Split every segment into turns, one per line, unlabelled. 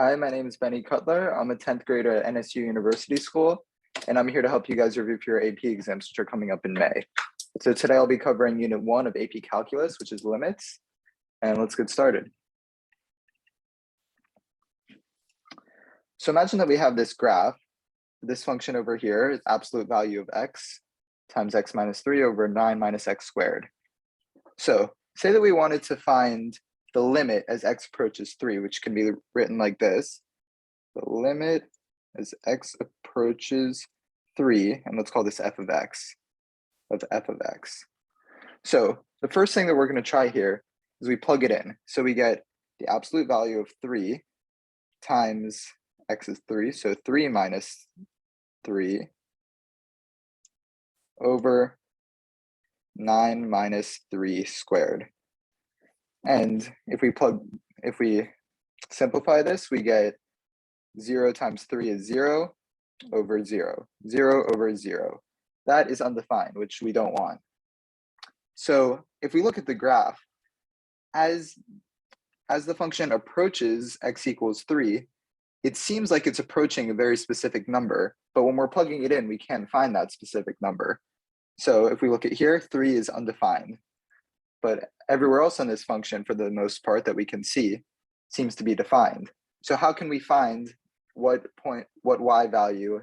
Hi, my name is Benny Cutler. I'm a 10th grader at NSU University School, and I'm here to help you guys review for your AP exams, which are coming up in May. So today I'll be covering Unit 1 of AP Calculus, which is limits, and let's get started. So imagine that we have this graph. This function over here is absolute value of x times x minus 3 over 9 minus x squared. So say that we wanted to find the limit as x approaches 3, which can be written like this. The limit as x approaches 3, and let's call this f of x, So the first thing that we're going to try here is we plug it in. So we get the absolute value of 3 times x is 3, so 3 minus 3 over 9 minus 3 squared. And if we simplify this, we get 0 times 3 is 0 over 0, 0 over 0. That is undefined, which we don't want. So if we look at the graph, as the function approaches x equals 3, it seems like it's approaching a very specific number, but when we're plugging it in, we can't find that specific number. So if we look at here, 3 is undefined, but everywhere else on this function, for the most part that we can see, seems to be defined. So how can we find what y value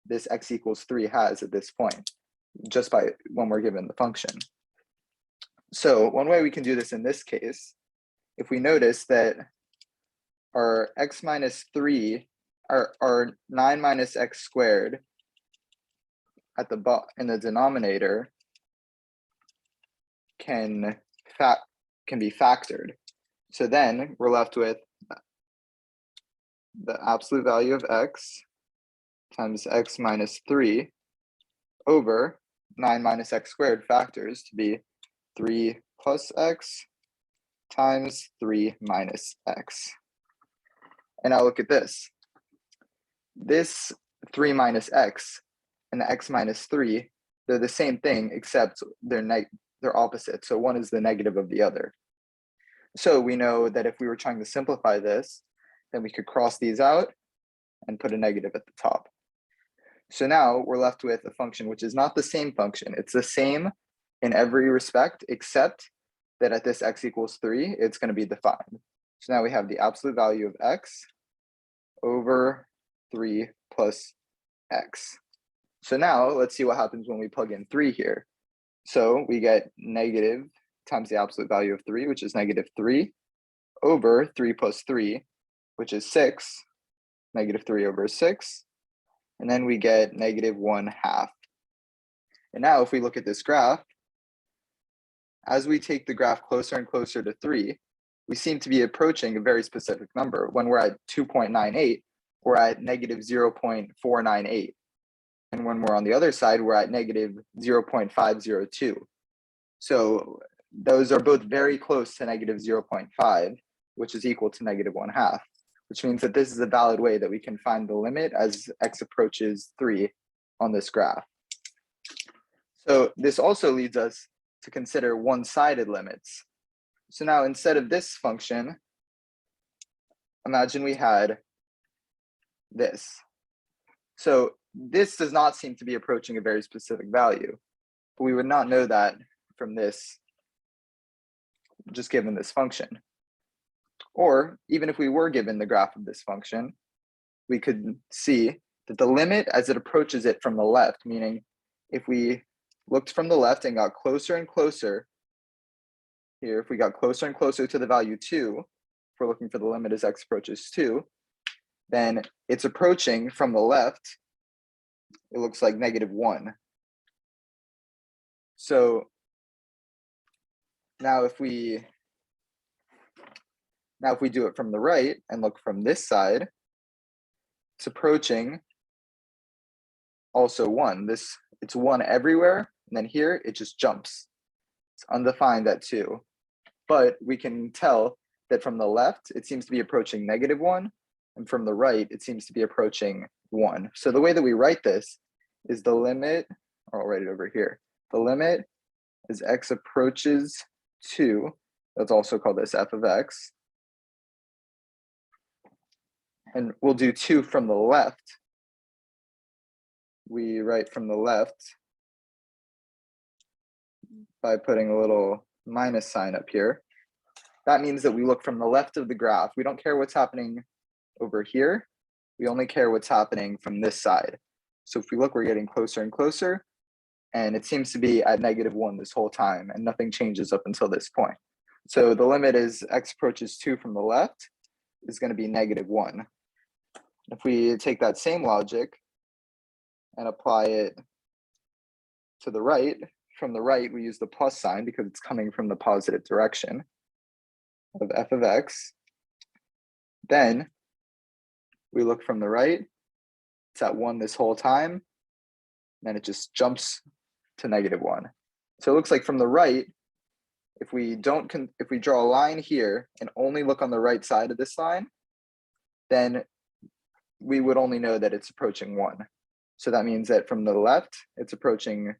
this x equals 3 has at this point, just by when we're given the function? So one way we can do this in this case, if we notice that our x minus 3, our 9 minus x squared at the in the denominator can be factored. So then we're left with the absolute value of x times x minus 3 over 9 minus x squared factors to be 3 plus x times 3 minus x. And now look at this. This 3 minus x and the x minus 3, they're the same thing, except they're opposite. So one is the negative of the other. So we know that if we were trying to simplify this, then we could cross these out and put a negative at the top. So now we're left with a function which is not the same function. It's the same in every respect, except that at this x equals 3, it's going to be defined. So now we have the absolute value of x over 3 plus x. So now let's see what happens when we plug in 3 here. So we get negative times the absolute value of 3, which is negative 3, over 3 plus 3, which is 6, negative 3 over 6. And then we get negative 1/2. And now if we look at this graph, as we take the graph closer and closer to 3, we seem to be approaching a very specific number. When we're at 2.98, we're at negative 0.498. And when we're on the other side, we're at negative 0.502. So those are both very close to negative 0.5, which is equal to negative 1/2, which means that this is a valid way that we can find the limit as x approaches 3 on this graph. So this also leads us to consider one-sided limits. So now instead of this function, imagine we had this. So this does not seem to be approaching a very specific value, but we would not know that from this, just given this function. Or even if we were given the graph of this function, we could see that the limit as it approaches it from the left, meaning if we looked from the left and got closer and closer, here, if we got closer and closer to the value 2, if we're looking for the limit as x approaches 2, then it's approaching from the left, it looks like negative 1. So now if we do it from the right and look from this side, it's approaching also 1. It's 1 everywhere, and then here it just jumps. It's undefined at 2. But we can tell that from the left, it seems to be approaching negative 1, and from the right, it seems to be approaching 1. So the way that we write this is the limit, or I'll write it over here. The limit as x approaches 2, let's also call this f of x, And we'll do 2 from the left. We write from the left by putting a little minus sign up here. That means that we look from the left of the graph. We don't care what's happening over here. We only care what's happening from this side. So if we look, we're getting closer and closer, and it seems to be at -1 this whole time, and nothing changes up until this point. So the limit as x approaches 2 from the left is going to be -1. If we take that same logic and apply it to the right, from the right, we use the plus sign because it's coming from the positive direction of f of x. Then we look from the right, it's at 1 this whole time, then it just jumps to -1. So it looks like from the right, if we draw a line here and only look on the right side of this line, then we would only know that it's approaching 1. So that means that from the left, it's approaching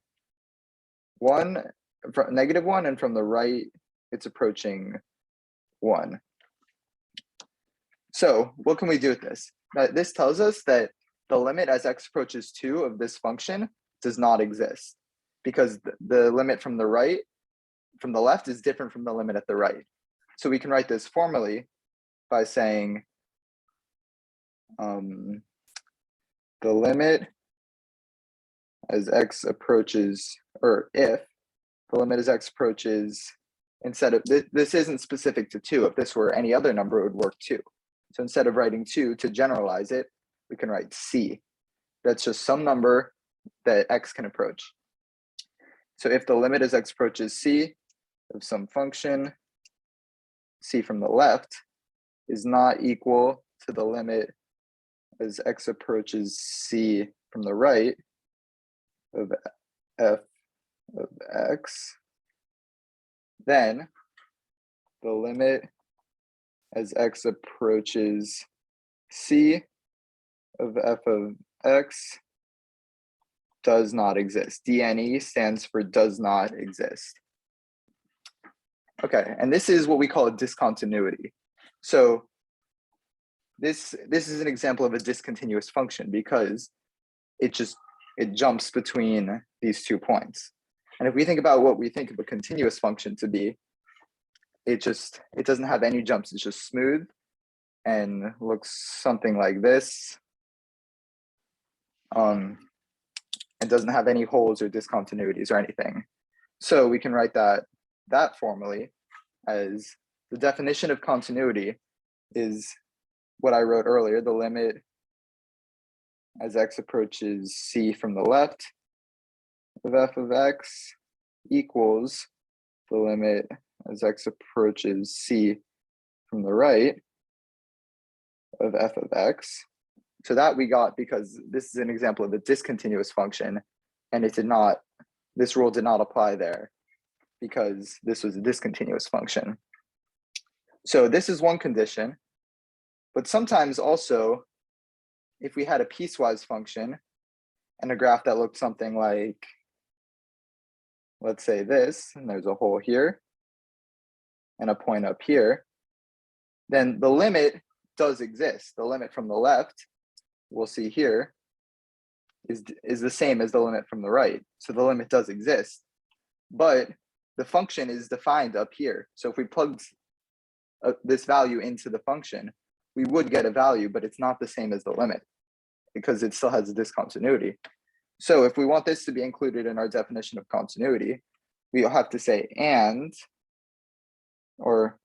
-1, and from the right, it's approaching 1. So what can we do with this? This tells us that the limit as x approaches 2 of this function does not exist, because the limit from the left is different from the limit at the right. So we can write this formally by saying the limit as x approaches, or if the limit as x approaches, instead of this isn't specific to 2. If this were any other number, it would work too. So instead of writing 2 to generalize it, we can write c. That's just some number that x can approach. So if the limit as x approaches c of some function, c from the left, is not equal to the limit as x approaches c from the right of f of x, then the limit as x approaches c of f of x does not exist. DNE stands for does not exist. Okay, and this is what we call a discontinuity. So this is an example of a discontinuous function because it jumps between these 2 points. And if we think about what we think of a continuous function to be, it doesn't have any jumps. It's just smooth and looks something like this. And doesn't have any holes or discontinuities or anything. So we can write that formally as the definition of continuity is what I wrote earlier, the limit as x approaches c from the left of f of x equals the limit as x approaches c from the right of f of x. So that we got because this is an example of a discontinuous function, and this rule did not apply there because this was a discontinuous function. So this is one condition, but sometimes also, if we had a piecewise function and a graph that looked something like, let's say this, and there's a hole here and a point up here, then the limit does exist. The limit from the left, we'll see here, is the same as the limit from the right. So the limit does exist, but the function is defined up here. So if we plugged this value into the function, we would get a value, but it's not the same as the limit because it still has a discontinuity. So if we want this to be included in our definition of continuity, we'll have to say and, or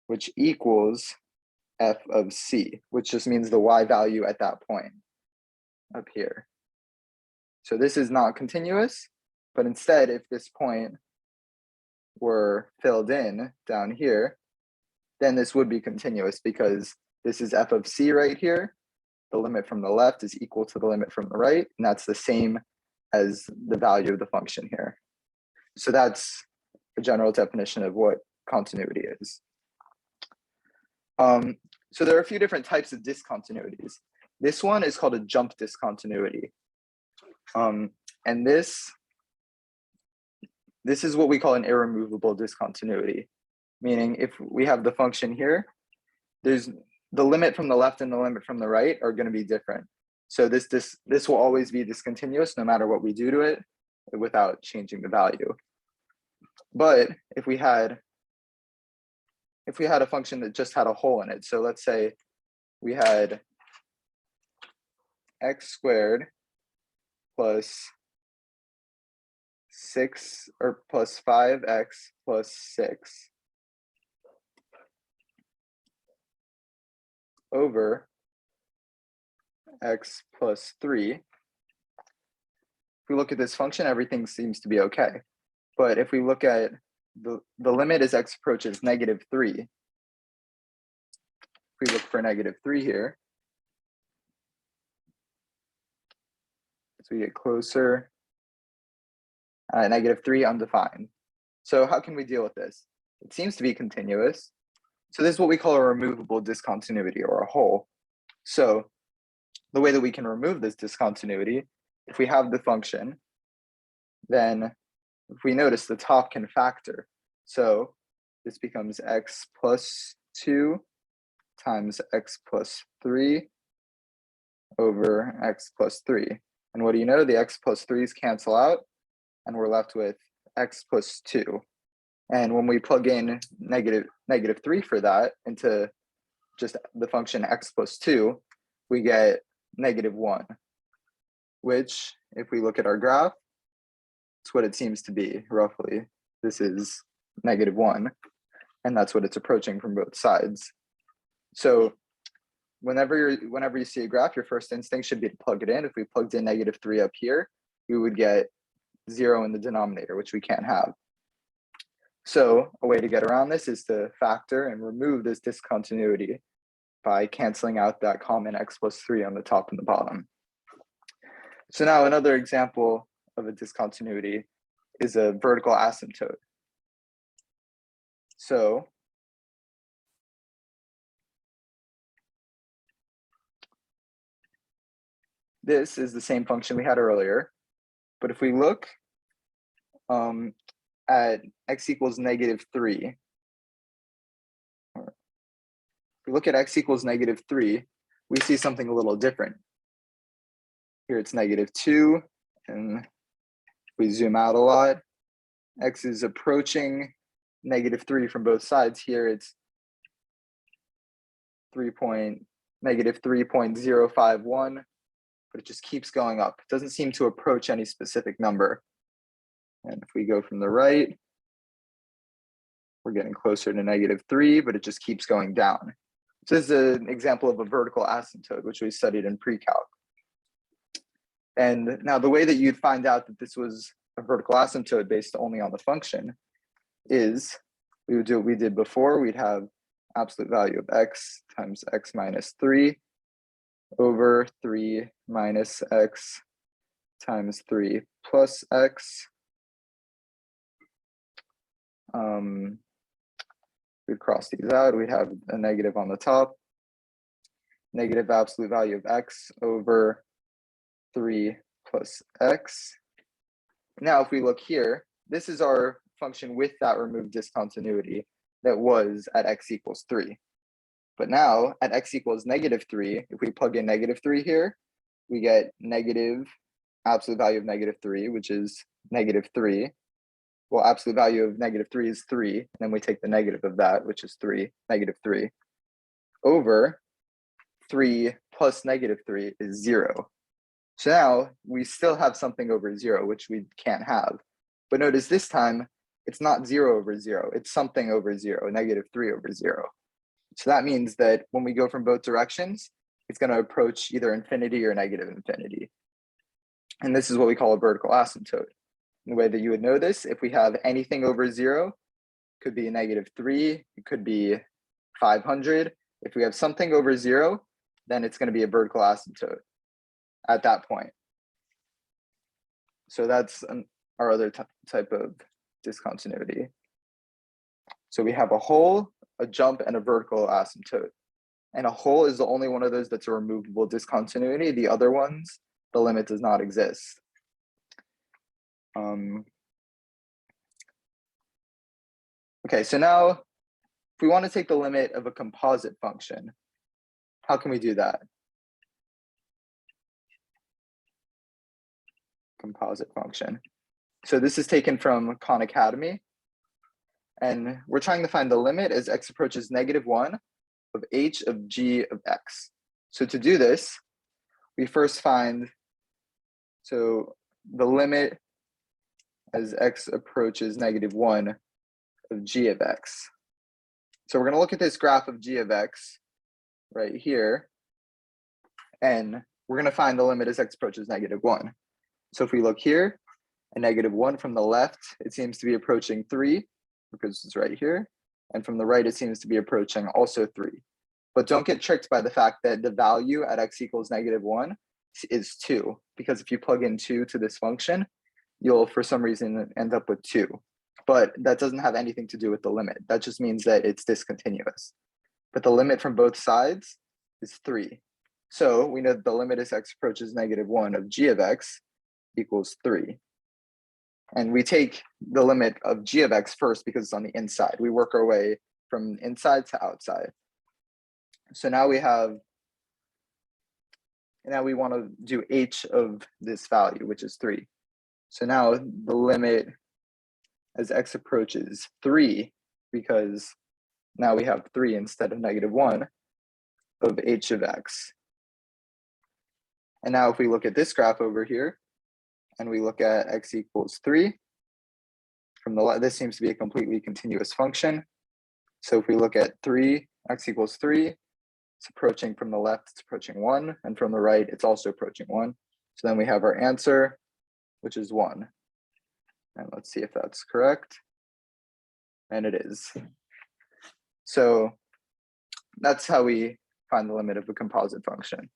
which equals f of c, which just means the y value at that point up here. So this is not continuous, but instead, if this point were filled in down here, then this would be continuous because this is f of c right here. The limit from the left is equal to the limit from the right, and that's the same as the value of the function here. So that's a general definition of what continuity is. So there are a few different types of discontinuities. This one is called a jump discontinuity. And this is what we call an irremovable discontinuity, meaning if we have the function here there's the limit from the left and the limit from the right are going to be different. So this will always be discontinuous no matter what we do to it without changing the value. But if we had a function that just had a hole in it, so let's say we had x squared plus 6 or plus 5x plus 6 over x plus 3. If we look at this function, everything seems to be okay. But if we look at the limit as x approaches -3, if we look for -3 here, as we get closer, -3 undefined. So how can we deal with this? It seems to be continuous. So this is what we call a removable discontinuity, or a hole. So the way that we can remove this discontinuity, if we have the function, then if we notice the top can factor. So this becomes x plus 2 times x plus 3 over x plus 3. And what do you know? The x plus 3's cancel out, and we're left with x plus 2. And when we plug in negative 3 for that into just the function x plus 2, we get -1, which, if we look at our graph, it's what it seems to be, roughly. This is -1, and that's what it's approaching from both sides. So whenever you see a graph, your first instinct should be to plug it in. If we plugged in -3 up here, we would get 0 in the denominator, which we can't have. So a way to get around this is to factor and remove this discontinuity by canceling out that common x plus 3 on the top and the bottom. So now another example of a discontinuity is a vertical asymptote. So this is the same function we had earlier, but if we look at x equals -3, if we look at x equals -3, we see something a little different. Here it's -2, and if we zoom out a lot, x is approaching -3 from both sides. Here it's -3.051, but it just keeps going up. It doesn't seem to approach any specific number. And if we go from the right, we're getting closer to -3, but it just keeps going down. So this is an example of a vertical asymptote, which we studied in pre-calc. And now the way that you'd find out that this was a vertical asymptote based only on the function is we would do what we did before. We'd have absolute value of x times x minus 3 over 3 minus x times 3 plus x. We'd cross these out. We'd have a negative on the top. Negative absolute value of x over 3 plus x. Now, if we look here, this is our function with that removed discontinuity that was at x equals 3. But now at x equals -3, if we plug in -3 here, we get negative absolute value of -3, which is -3. Well, absolute value of -3 is 3. And then we take the negative of that, which is 3, -3, over 3 plus -3 is 0. So now we still have something over 0, which we can't have. But notice this time, it's not 0 over 0. It's something over 0, -3 over 0. So that means that when we go from both directions, it's going to approach either infinity or -infinity. And this is what we call a vertical asymptote. And the way that you would know this, if we have anything over 0, it could be -3, it could be 500. If we have something over 0, then it's going to be a vertical asymptote at that point. So that's our other type of discontinuity. So we have a hole, a jump, and a vertical asymptote. And a hole is the only one of those that's a removable discontinuity. The other ones, the limit does not exist. Okay, so now we want to take the limit of a composite function, how can we do that? Composite function. So this is taken from Khan Academy, and we're trying to find the limit as x approaches -1 of h of g of x. So to do this, we first find, so the limit as x approaches -1 of g of x. So we're going to look at this graph of g of x right here, and we're going to find the limit as x approaches -1. So if we look here, a -1 from the left, it seems to be approaching 3 because it's right here. And from the right, it seems to be approaching also 3. But don't get tricked by the fact that the value at x equals -1 is 2, because if you plug in 2 to this function, you'll for some reason end up with 2. But that doesn't have anything to do with the limit. That just means that it's discontinuous. But the limit from both sides is 3. So we know that the limit as x approaches -1 of g of x equals 3. And we take the limit of g of x first because it's on the inside. We work our way from inside to outside. So now we have, now we want to do h of this value, which is 3. So now the limit as x approaches 3, because now we have 3 instead of -1 of h of x. And now if we look at this graph over here, and we look at x equals 3, from the left, this seems to be a completely continuous function. So if we look at 3, x equals 3, it's approaching from the left, it's approaching 1, and from the right, it's also approaching 1. So then we have our answer, which is 1. And let's see if that's correct. And it is. So that's how we find the limit of a composite function.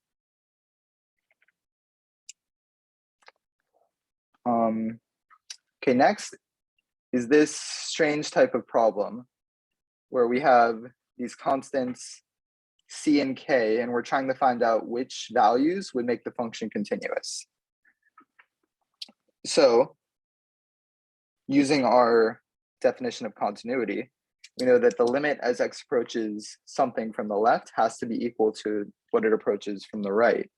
Okay, next is this strange type of problem where we have these constants c and k, and we're trying to find out which values would make the function continuous. So using our definition of continuity, we know that the limit as x approaches something from the left has to be equal to what it approaches from the right.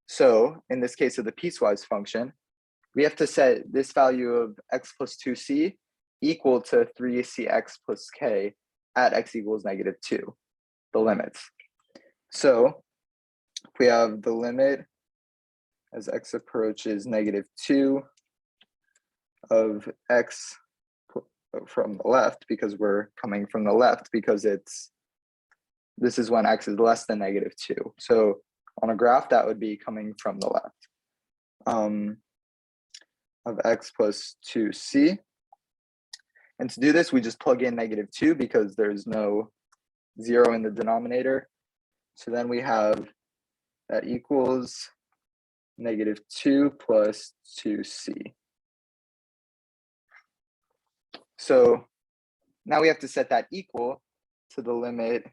So in this case of the piecewise function, we have to set this value of x plus 2c equal to 3cx plus k at x equals -2, the limits. So if we have the limit as x approaches -2 of x from the left, because we're coming from the left, because this is when x is less than -2. So on a graph, that would be coming from the left. Of x plus 2c. And to do this, we just plug in -2 because there's no 0 in the denominator. So then we have that equals -2 plus 2c. So now we have to set that equal to the limit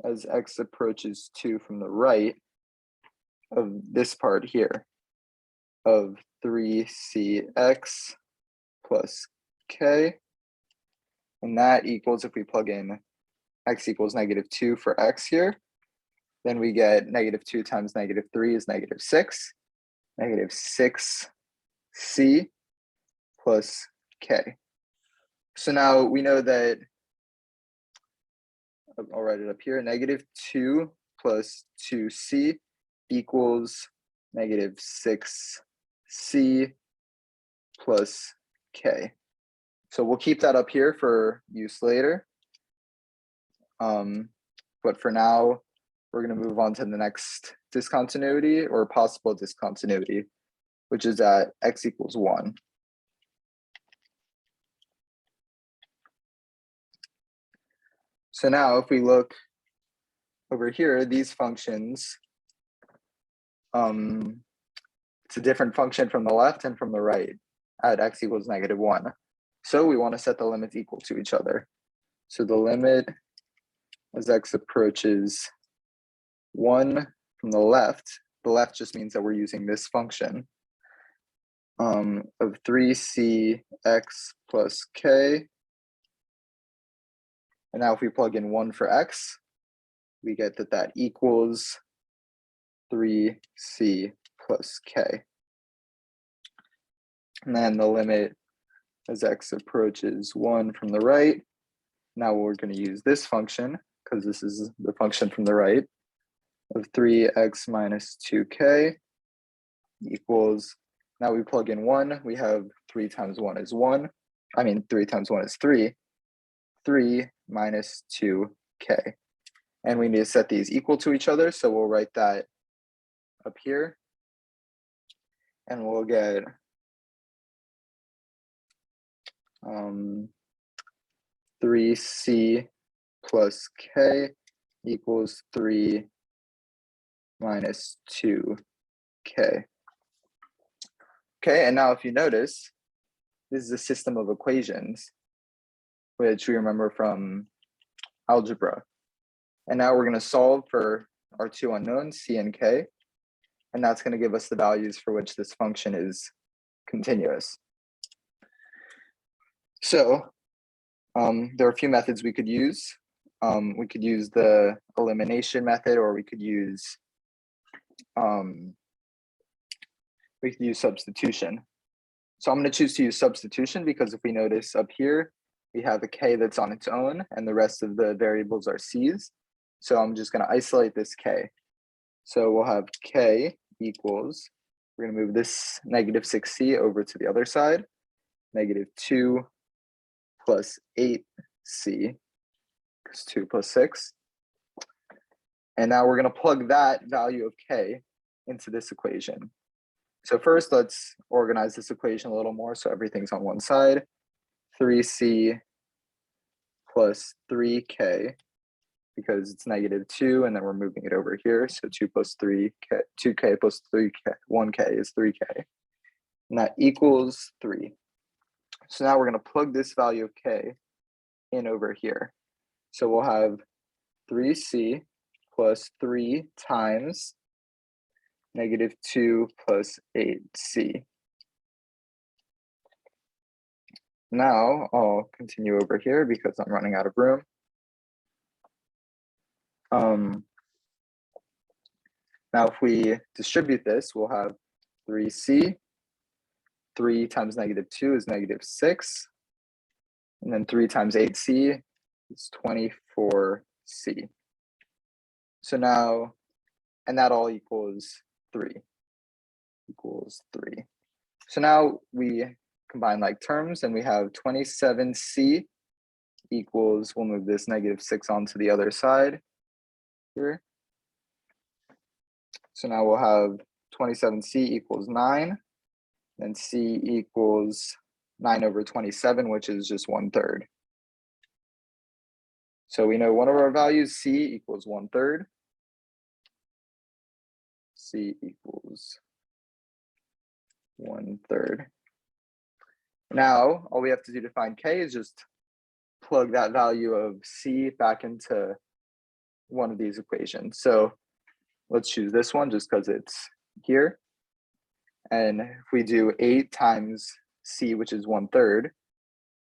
as x approaches 2 from the right of this part here of 3cx plus k. And that equals, if we plug in x equals -2 for x here, then we get -2 times -3 is -6, -6c plus k. So now we know that, I'll write it up here, -2 plus 2c equals -6c plus k. So we'll keep that up here for use later. But for now, we're going to move on to the next discontinuity, or possible discontinuity, which is at x equals 1. So now if we look over here, these functions, it's a different function from the left and from the right at x equals -1. So we want to set the limits equal to each other. So the limit as x approaches 1 from the left just means that we're using this function of 3cx plus k And now if we plug in 1 for x, we get that that equals 3c plus k. And then the limit as x approaches 1 from the right. Now we're going to use this function, because this is the function from the right, of 3x minus 2k equals, now we plug in 1, we have 3 times 1 is 1. 3 times 1 is 3. 3 minus 2k. And we need to set these equal to each other, so we'll write that up here. And we'll get 3c plus k equals 3 minus 2k. Okay, and now if you notice, this is a system of equations, which we remember from algebra. And now we're going to solve for our two unknowns, c and k, and that's going to give us the values for which this function is continuous. So there are a few methods we could use. We could use the elimination method, or we could use substitution. So I'm going to choose to use substitution because if we notice up here, we have a k that's on its own and the rest of the variables are c's. So I'm just going to isolate this k. So we'll have k equals, we're going to move this negative 6c over to the other side, negative 2 plus 8c, because 2 plus 6. And now we're going to plug that value of k into this equation. So first, let's organize this equation a little more so everything's on one side. 3c plus 3k, because it's negative 2, and then we're moving it over here. So 2 plus 3k, 2k plus 3k, 1k is 3k. And that equals 3. So now we're going to plug this value of k in over here. So we'll have 3c plus 3 times negative 2 plus 8c. Now I'll continue over here because I'm running out of room. Now if we distribute this, we'll have 3c. 3 times negative 2 is negative 6. And then 3 times 8c is 24c. So now, and that all equals 3. So now we combine like terms and we have 27c equals, we'll move this negative 6 onto the other side here. So now we'll have 27c equals 9, and c equals 9 over 27, which is just 1/3. So we know one of our values, c equals 1/3. C equals 1/3. Now, all we have to do to find k is just plug that value of c back into one of these equations. So let's choose this one just because it's here. And if we do 8 times c, which is 1/3,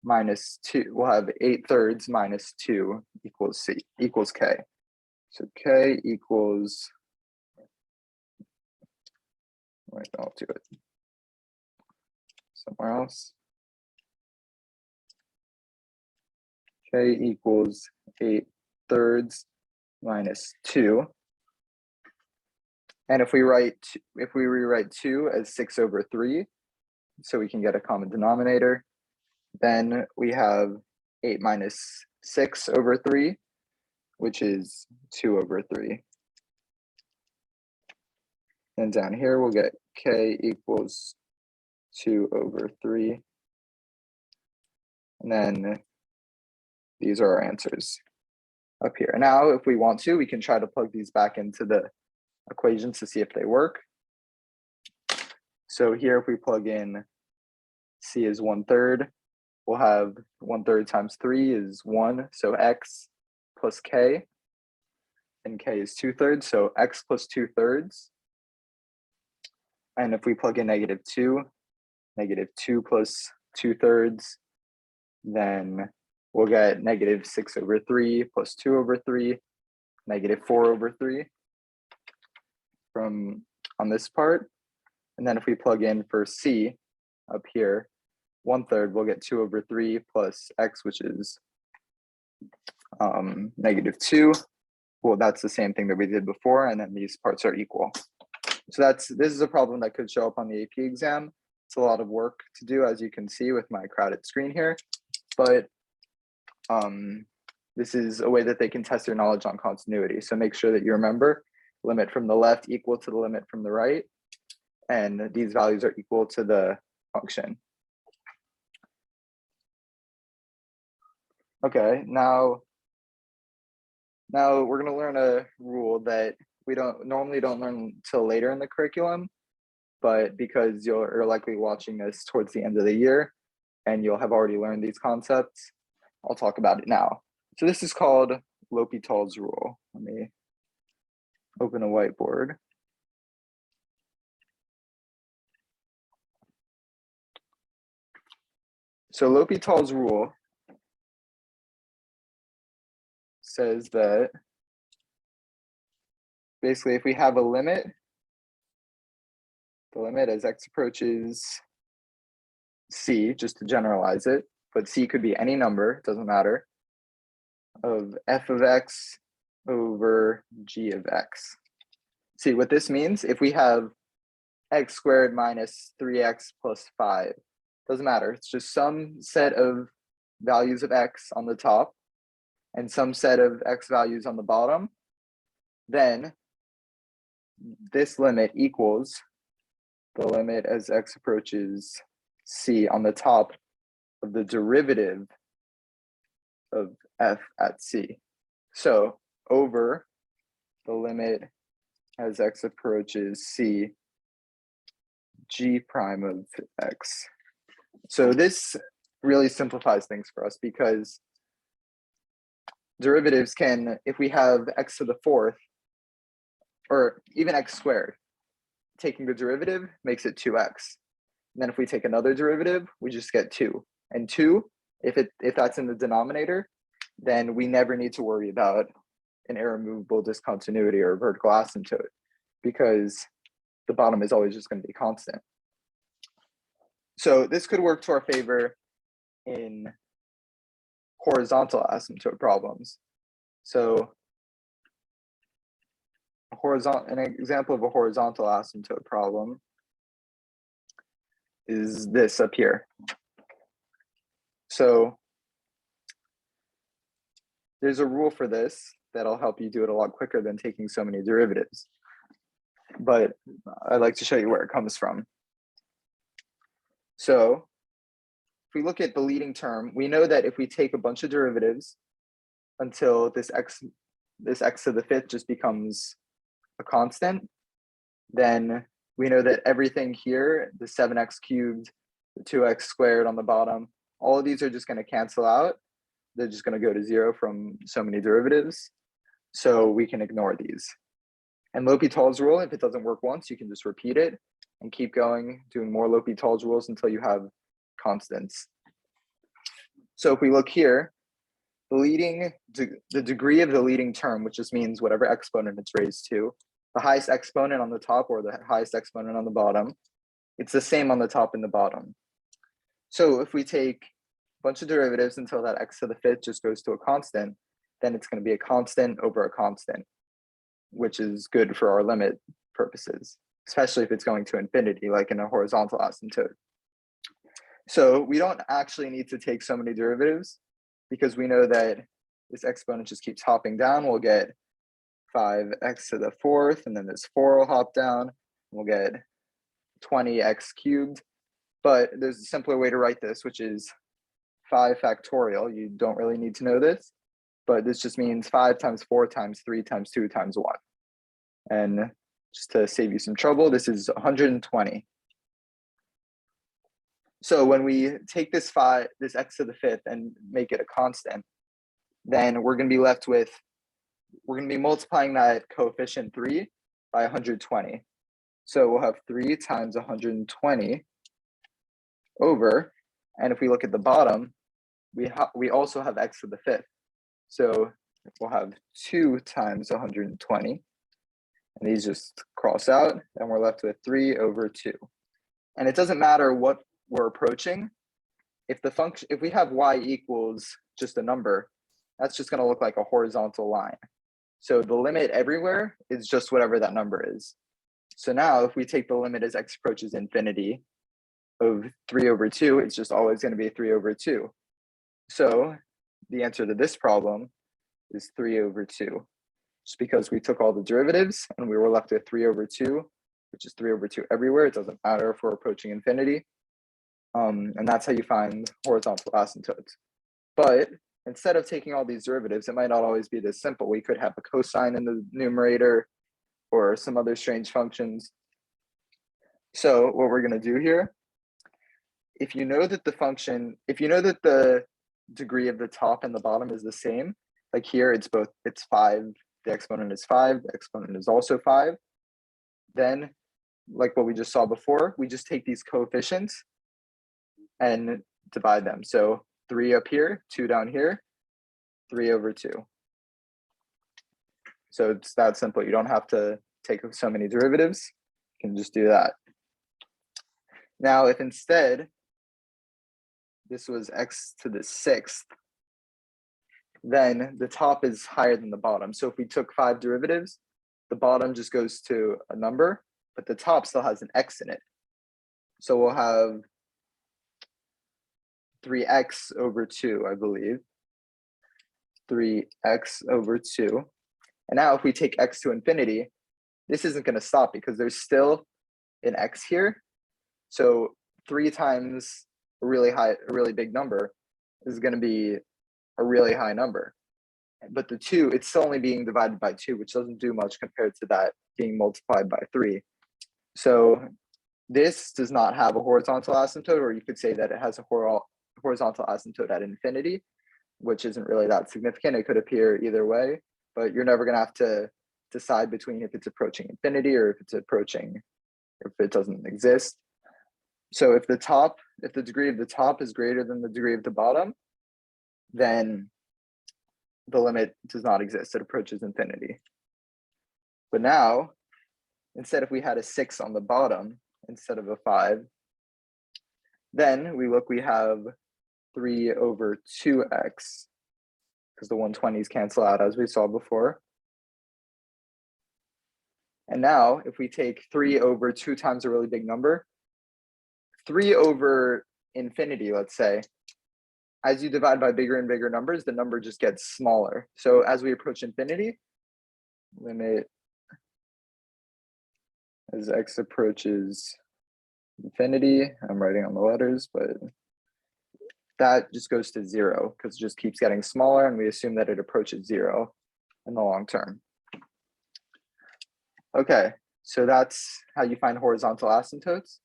minus 2, we'll have 8/3 minus 2 equals c, equals k. So k equals, wait, I'll do it somewhere else. K equals 8/3 minus 2. And if we rewrite 2 as 6 over 3, so we can get a common denominator, then we have 8 minus 6 over 3, which is 2 over 3. And down here we'll get k equals 2 over 3. And then these are our answers up here. Now, if we want to, we can try to plug these back into the equations to see if they work. So here, if we plug in c is 1/3, we'll have 1/3 times 3 is 1, so x plus k, and k is 2/3, so x plus 2/3. And if we plug in negative 2 plus 2/3, then we'll get negative 6 over 3 plus 2 over 3, negative 4 over 3 from on this part. And then if we plug in for c up here, 1/3, we'll get 2 over 3 plus x, which is negative 2. Well, that's the same thing that we did before, and then these parts are equal. So this is a problem that could show up on the AP exam. It's a lot of work to do, as you can see with my crowded screen here, but this is a way that they can test your knowledge on continuity. So make sure that you remember limit from the left equal to the limit from the right, and these values are equal to the function. Okay, now we're going to learn a rule that we normally don't learn until later in the curriculum, but because you're likely watching this towards the end of the year and you'll have already learned these concepts, I'll talk about it now. So this is called L'Hopital's rule. Let me open a whiteboard. So L'Hopital's rule says that basically if we have a limit, the limit as x approaches c, just to generalize it, but c could be any number, it doesn't matter, of f of x over g of x. See what this means? If we have x squared minus 3x plus 5, doesn't matter. It's just some set of values of x on the top and some set of x values on the bottom. Then this limit equals the limit as x approaches c on the top of the derivative of f at c. So over the limit as x approaches c g prime of x. So this really simplifies things for us because derivatives can, if we have x to the 4th or even x squared, taking the derivative makes it 2x. And then if we take another derivative, we just get 2. And 2, if that's in the denominator, then we never need to worry about an irremovable discontinuity or vertical asymptote because the bottom is always just going to be constant. So this could work to our favor in horizontal asymptote problems. So an example of a horizontal asymptote problem is this up here. So there's a rule for this that'll help you do it a lot quicker than taking so many derivatives. But I'd like to show you where it comes from. So if we look at the leading term, we know that if we take a bunch of derivatives until this x to the 5th just becomes a constant, then we know that everything here, the 7x cubed, the 2x squared on the bottom, all of these are just going to cancel out. They're just going to go to 0 from so many derivatives. So we can ignore these. And L'Hopital's rule, if it doesn't work once, you can just repeat it and keep going, doing more L'Hopital's rules until you have constants. So if we look here, the degree of the leading term, which just means whatever exponent it's raised to, the highest exponent on the top or the highest exponent on the bottom, it's the same on the top and the bottom. So if we take a bunch of derivatives until that x to the 5th just goes to a constant, then it's going to be a constant over a constant, which is good for our limit purposes, especially if it's going to infinity, like in a horizontal asymptote. So we don't actually need to take so many derivatives because we know that this exponent just keeps hopping down. We'll get 5x to the 4th, and then this 4 will hop down. We'll get 20x cubed. But there's a simpler way to write this, which is 5 factorial. You don't really need to know this, but this just means 5 times 4 times 3 times 2 times 1. And just to save you some trouble, this is 120. So when we take this x to the 5th and make it a constant, then we're going to be left with, we're going to be multiplying that coefficient 3 by 120. So we'll have 3 times 120 over, and if we look at the bottom, we also have x to the fifth. So we'll have 2 times 120. And these just cross out, and we're left with 3 over 2. And it doesn't matter what we're approaching. If we have y equals just a number, that's just going to look like a horizontal line. So the limit everywhere is just whatever that number is. So now if we take the limit as x approaches infinity of 3 over 2, it's just always going to be 3 over 2. So the answer to this problem is 3 over 2. Just because we took all the derivatives and we were left with 3 over 2, which is 3 over 2 everywhere. It doesn't matter if we're approaching infinity. And that's how you find horizontal asymptotes. But instead of taking all these derivatives, it might not always be this simple. We could have a cosine in the numerator or some other strange functions. So what we're going to do here, if you know that the degree of the top and the bottom is the same, like here it's 5, the exponent is 5, the exponent is also 5, then like what we just saw before, we just take these coefficients and divide them. So 3 up here, 2 down here, 3 over 2. So it's that simple. You don't have to take so many derivatives. You can just do that. Now, if instead this was x to the 6th, then the top is higher than the bottom. So if we took 5 derivatives, the bottom just goes to a number, but the top still has an x in it. So we'll have 3x over 2, I believe. 3x over 2. And now if we take x to infinity, this isn't going to stop because there's still an x here. So 3 times a really big number is going to be a really high number. But the 2, it's still only being divided by 2, which doesn't do much compared to that being multiplied by 3. So this does not have a horizontal asymptote, or you could say that it has a horizontal asymptote at infinity, which isn't really that significant. It could appear either way, but you're never going to have to decide between if it's approaching infinity or if it doesn't exist. So if the degree of the top is greater than the degree of the bottom, then the limit does not exist. It approaches infinity. But now, instead if we had a 6 on the bottom instead of a 5, then we have 3 over 2x, because the 120s cancel out as we saw before. And now if we take 3 over 2 times a really big number, 3 over infinity, let's say, as you divide by bigger and bigger numbers, the number just gets smaller. So as we approach infinity, limit as x approaches infinity, I'm writing on the letters, but that just goes to 0 because it just keeps getting smaller, and we assume that it approaches 0 in the long term. Okay, so that's how you find horizontal asymptotes.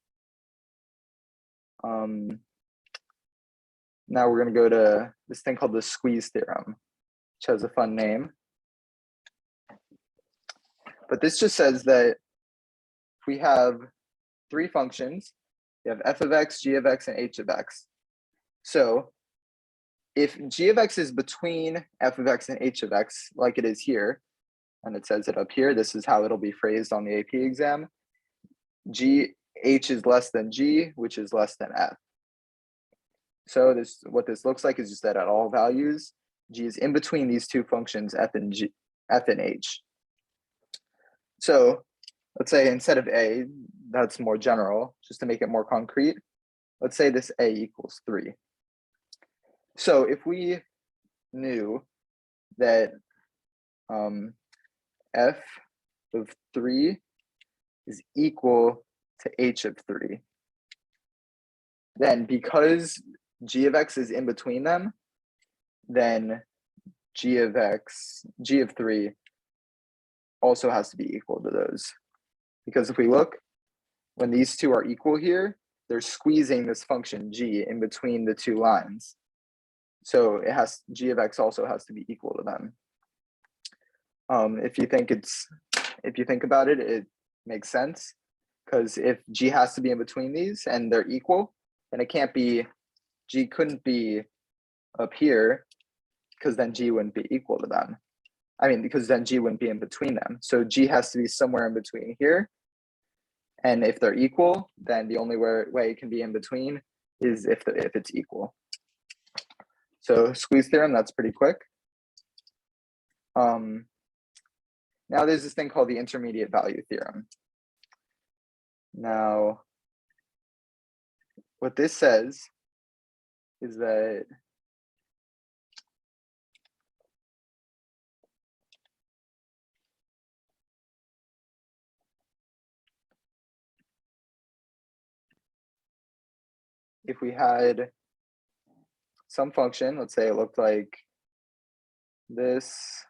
Now we're going to go to this thing called the squeeze theorem, which has a fun name. But this just says that if we have 3 functions, we have f of x, g of x, and h of x. So if g of x is between f of x and h of x, like it is here, and it says it up here, this is how it'll be phrased on the AP exam. H is less than g, which is less than f. So what this looks like is just that at all values, g is in between these 2 functions, f and h. So let's say instead of a, that's more general, just to make it more concrete, let's say this a equals 3. So if we knew that f of 3 is equal to h of 3, then because g of x is in between them, then g of 3 also has to be equal to those. Because if we look, when these 2 are equal here, they're squeezing this function g in between the 2 lines. So g of x also has to be equal to them. If you think about it, it makes sense, because if g has to be in between these and they're equal, then g couldn't be up here, because then G wouldn't be equal to them. I mean, because then G wouldn't be in between them. So G has to be somewhere in between here. And if they're equal, then the only way it can be in between is if it's equal. So squeeze theorem, that's pretty quick. Now there's this thing called the intermediate value theorem. Now, what this says is that if we had some function, let's say it looked like this,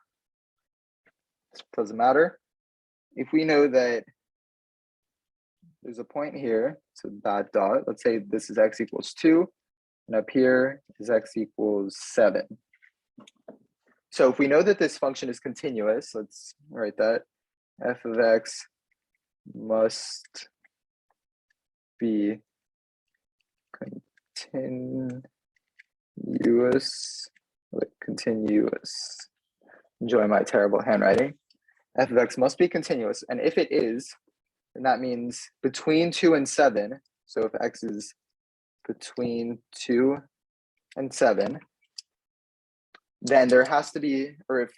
doesn't matter. If we know that there's a point here, so that dot, let's say this is x equals 2, and up here is x equals 7. So if we know that this function is continuous, let's write that, f of x must be continuous. Enjoy my terrible handwriting. F of x must be continuous, and if it is, then that means between 2 and 7. So if x is between 2 and 7, then there has to be, or if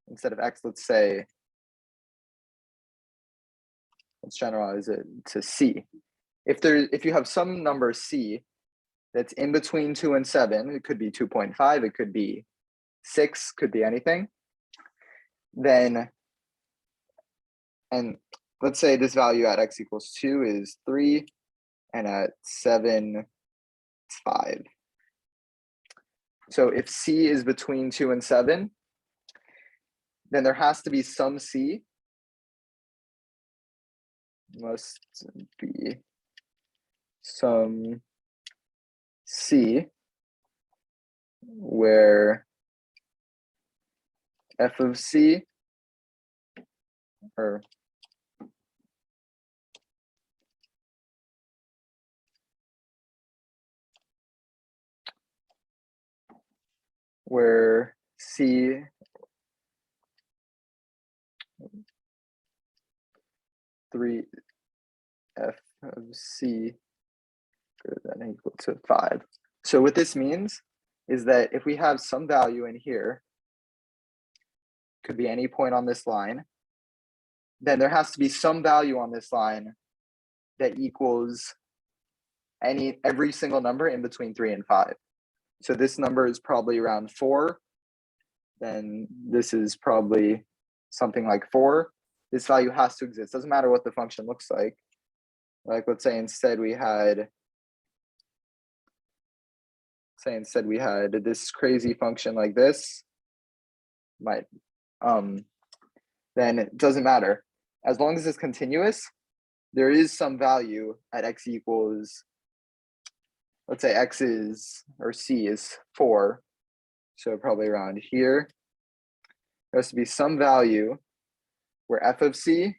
instead of x, let's say, let's generalize it to c. If you have some number c that's in between 2 and 7, it could be 2.5, it could be 6, could be anything, then, and let's say this value at x equals 2 is 3, and at 7, it's 5. So if c is between 2 and 7, then there has to be some c, must be some c where f of c, or where c three f of c greater than or equal to 5. So what this means is that if we have some value in here, could be any point on this line, then there has to be some value on this line that equals every single number in between 3 and 5. So this number is probably around 4. Then this is probably something like 4. This value has to exist. Doesn't matter what the function looks like. Like let's say instead we had this crazy function like this, then it doesn't matter. As long as it's continuous, there is some value at x equals, let's say x is, or c is 4. So probably around here. There has to be some value where f of c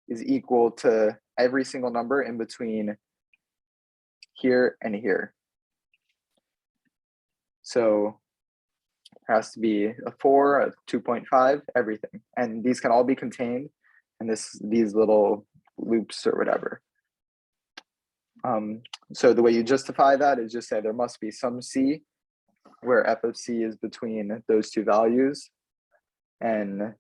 is equal to every single number in between here and here. So it has to be a 4, a 2.5, everything. And these can all be contained in these little loops or whatever. So the way you justify that is just say there must be some c where f of c is between those two values, and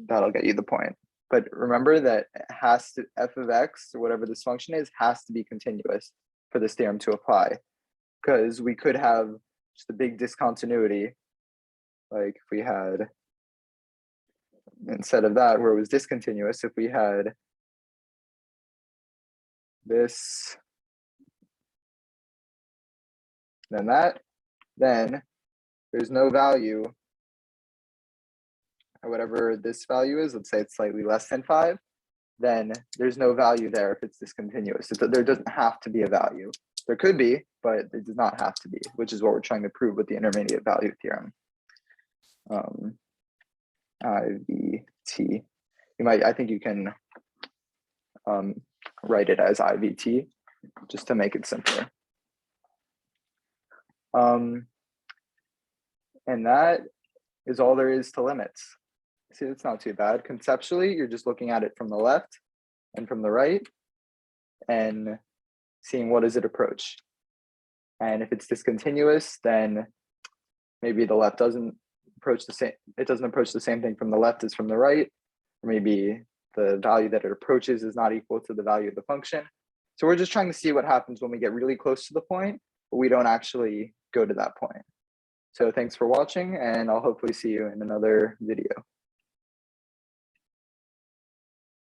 that'll get you the point. But remember that it has to, f of x, or whatever this function is, has to be continuous for this theorem to apply, because we could have just a big discontinuity, like if we had, instead of that, where it was discontinuous, if we had this, then that, then there's no value, or whatever this value is, let's say it's slightly less than 5, then there's no value there if it's discontinuous. There doesn't have to be a value. There could be, but it does not have to be, which is what we're trying to prove with the intermediate value theorem. IVT. I think you can write it as IVT just to make it simpler. And that is all there is to limits. See, it's not too bad. Conceptually, you're just looking at it from the left and from the right and seeing what does it approach. And if it's discontinuous, then maybe the left doesn't approach the same, it doesn't approach the same thing from the left as from the right, or maybe the value that it approaches is not equal to the value of the function. So we're just trying to see what happens when we get really close to the point, but we don't actually go to that point. So thanks for watching, and I'll hopefully see you in another video.